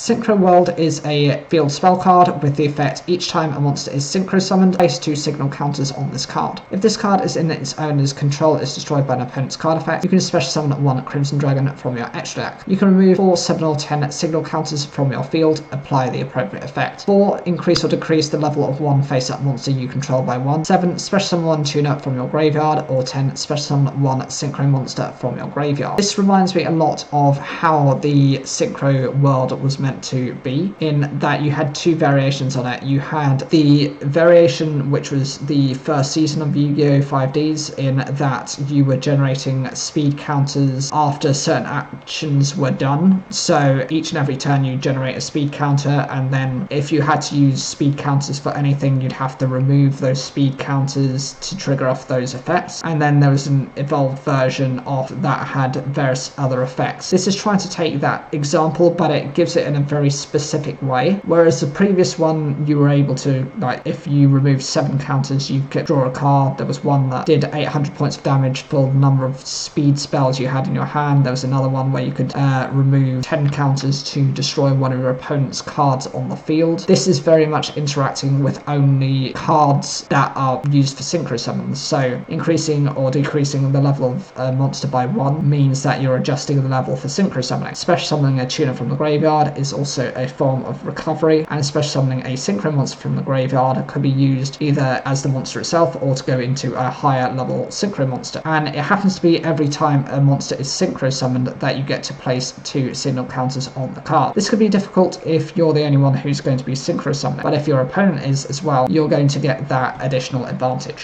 Synchro World is a field spell card with the effect each time a monster is synchro summoned, place 2 signal counters on this card. If this card is in its owner's control is destroyed by an opponent's card effect, you can special summon 1 Crimson Dragon from your extra deck. You can remove 4, 7 or 10 signal counters from your field, apply the appropriate effect. 4. Increase or decrease the level of 1 face-up monster you control by 1. 7. Special summon 1 tuner from your graveyard, or 10. Special summon 1 synchro monster from your graveyard. This reminds me a lot of how the Synchro World was meant to be, in that you had 2 variations on it. You had the variation which was the first season of Yu-Gi-Oh! 5Ds, in that you were generating speed counters after certain actions were done. So each and every turn you generate a speed counter, and then if you had to use speed counters for anything, you'd have to remove those speed counters to trigger off those effects. And then there was an evolved version of that had various other effects. This is trying to take that example, but it gives it in a very specific way. Whereas the previous one, you were able to, like, if you removed 7 counters, you could draw a card. There was one that did 800 points of damage for the number of speed spells you had in your hand. There was another one where you could remove 10 counters to destroy one of your opponent's cards on the field. This is very much interacting with only cards that are used for synchro summons. So increasing or decreasing the level of a monster by 1 means that you're adjusting the level for synchro summoning. Special summoning a tuner from the graveyard is also a form of recovery, and special summoning a synchro monster from the graveyard could be used either as the monster itself or to go into a higher level synchro monster. And it happens to be every time a monster is synchro summoned that you get to place 2 signal counters on the card. This could be difficult if you're the only one who's going to be synchro summoning, but if your opponent is as well, you're going to get that additional advantage.